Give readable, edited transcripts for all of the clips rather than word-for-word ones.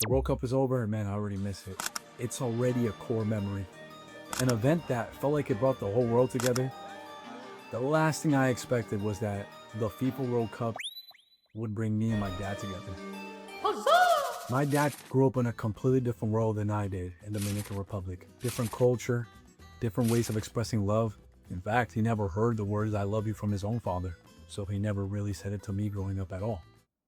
The World Cup is over, and man, I already miss it. It's already a core memory. An event that felt like it brought the whole world together. The last thing I expected was that the FIFA World Cup would bring me and my dad together. My dad grew up in a completely different world than I did in the Dominican Republic. Different culture, different ways of expressing love. In fact, he never heard the words "I love you" from his own father. So he never really said it to me growing up at all.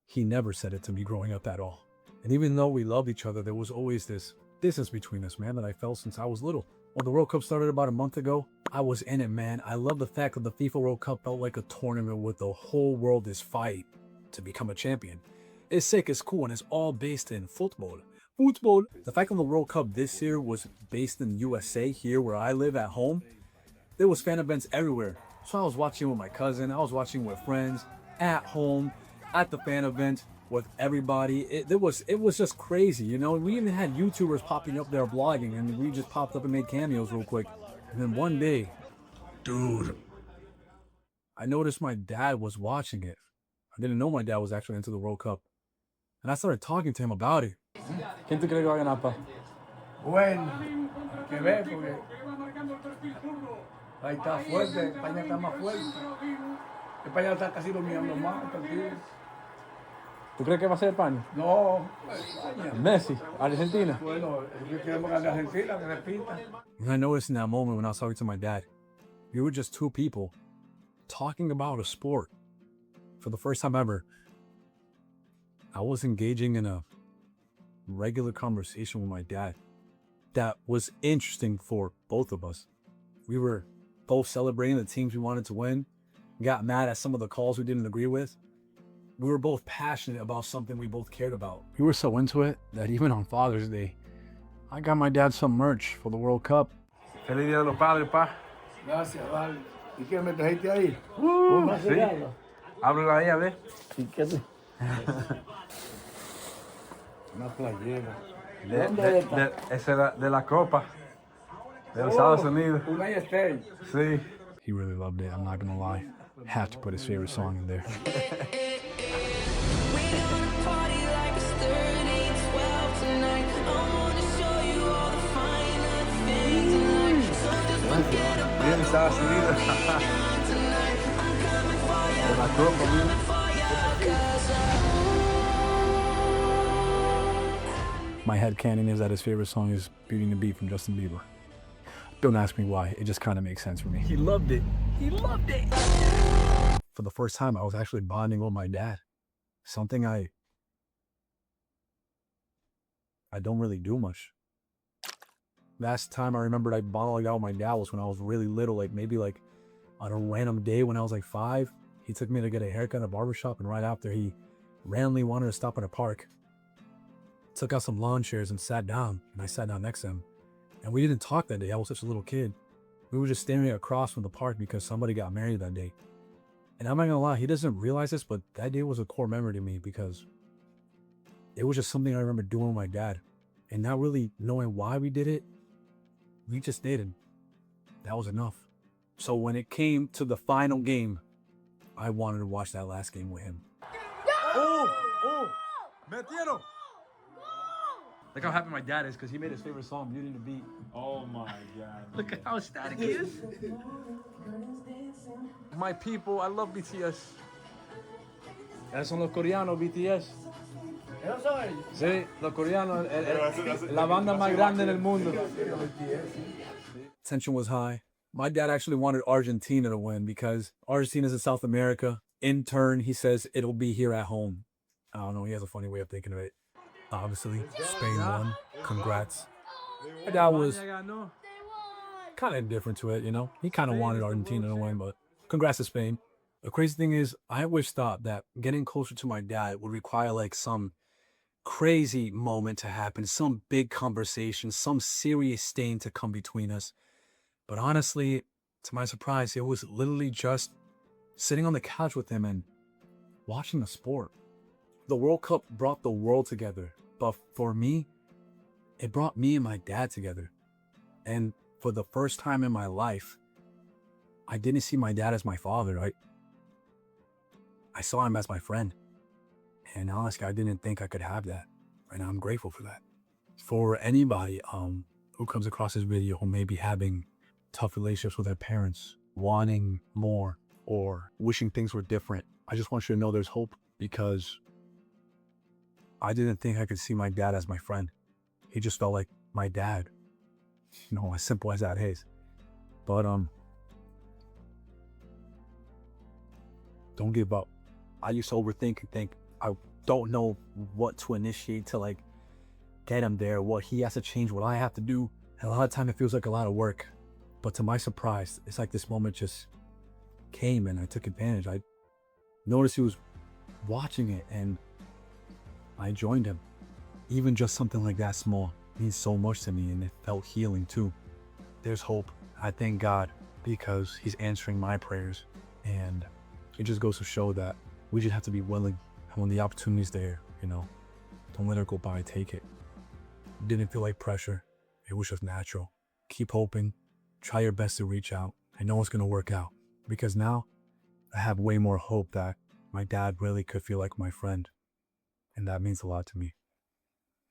He never said it to me growing up at all. And even though we loved each other, there was always this distance between us, man, that I felt since I was little. When the World Cup started about a month ago, I was in it, man. I love the fact that the FIFA World Cup felt like a tournament where the whole world is fighting to become a champion. It's sick, it's cool, and it's all based in football. Football. The fact that the World Cup this year was based in USA, here where I live at home, there was fan events everywhere. So I was watching with my cousin, I was watching with friends, at home, at the fan event, with everybody. It was just crazy, you know? We even had YouTubers popping up there vlogging, and we just popped up and made cameos real quick. And then one day, dude, I noticed my dad was watching it. I didn't know my dad was actually into the World Cup. And I started talking to him about it. ¿Quién tú crees que va a ganar, pa? Bueno, que ver, porque ahí está fuerte, España está más fuerte. España está casi dominando más el partido. ¿Tú crees que va a ser España? No, España. Messi, Argentina. Bueno, queremos ganar Argentina, que repita. And I noticed in that moment when I was talking to my dad, we were just two people talking about a sport. For the first time ever, I was engaging in a regular conversation with my dad that was interesting for both of us. We were both celebrating the teams we wanted to win, got mad at some of the calls we didn't agree with. We were both passionate about something we both cared about. We were so into it that even on Father's Day, I got my dad some merch for the World Cup. Feliz Día de los Padres, pa. Gracias, vale. ¿Y qué me trajiste ahí? Sí. Ábrela ahí, a ver. ¿Y qué te? Una playera. Esa es de la Copa de los Estados Unidos. Una y Sí. He really loved it, I'm not gonna lie. Had to put his favorite song in there. Bien, Estados Unidos. De la Copa, bien. My headcanon is that his favorite song is Beauty and the Beat from Justin Bieber. Don't ask me why, it just kind of makes sense for me. He loved it. He loved it. For the first time, I was actually bonding with my dad. Something I don't really do much. Last time I remembered I bonded out with my dad was when I was really little, like maybe like on a random day when I was like 5. He took me to get a haircut at a barbershop, and right after he randomly wanted to stop at a park. Took out some lawn chairs and sat down, and I sat down next to him. And we didn't talk that day. I was such a little kid. We were just staring across from the park because somebody got married that day. And I'm not gonna lie, he doesn't realize this, but that day was a core memory to me because it was just something I remember doing with my dad. And not really knowing why we did it, we just did it. That was enough. So when it came to the final game, I wanted to watch that last game with him. Metieron. Look how happy my dad is because he made his favorite song, Beauty and the Beat. Oh my God. Look at how ecstatic he is. My people, I love BTS. Esos son los coreanos, BTS. ¿Eso son ellos? Sí, los coreanos, la banda más grande en el mundo. Tension was high. My dad actually wanted Argentina to win because Argentina's in South America. In turn, he says it'll be here at home. I don't know, he has a funny way of thinking of it. Obviously, Spain won. Congrats. My dad was kind of indifferent to it, you know? He kind of wanted Argentina to win, but congrats to Spain. The crazy thing is, I always thought that getting closer to my dad would require like some crazy moment to happen, some big conversation, some serious thing to come between us. But honestly, to my surprise, it was literally just sitting on the couch with him and watching the sport. The World Cup brought the world together, but for me, it brought me and my dad together. And for the first time in my life, I didn't see my dad as my father. I saw him as my friend. And honestly, I didn't think I could have that. And I'm grateful for that. For anybody who comes across this video who may be having tough relationships with their parents, wanting more or wishing things were different, I just want you to know there's hope, because I didn't think I could see my dad as my friend. He just felt like my dad. You know, as simple as that is. But don't give up. I used to overthink and think I don't know what to initiate to like get him there, what he has to change, what I have to do. And a lot of time it feels like a lot of work. But to my surprise, it's like this moment just came and I took advantage. I noticed he was watching it and I joined him. Even just something like that small means so much to me, and it felt healing too. There's hope. I thank God because he's answering my prayers, and it just goes to show that we just have to be willing, and when the opportunity's there, you know, don't let it go by, take it. It didn't feel like pressure. It was just natural. Keep hoping, try your best to reach out. I know it's gonna work out, because now I have way more hope that my dad really could feel like my friend, and that means a lot to me.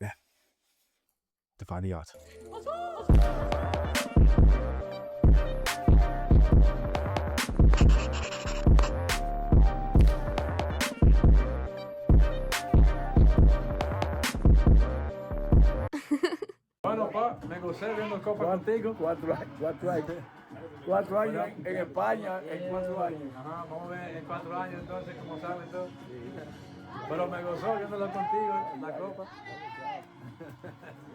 Yeah. Define the odds. Bueno, pa, me gocé viendo Copa contigo. 4 años. 4 años en España, en 4 años. Ajá, vamos a ver en 4 años entonces, como sabes tú. Pero me gozó viéndolo contigo, la Copa.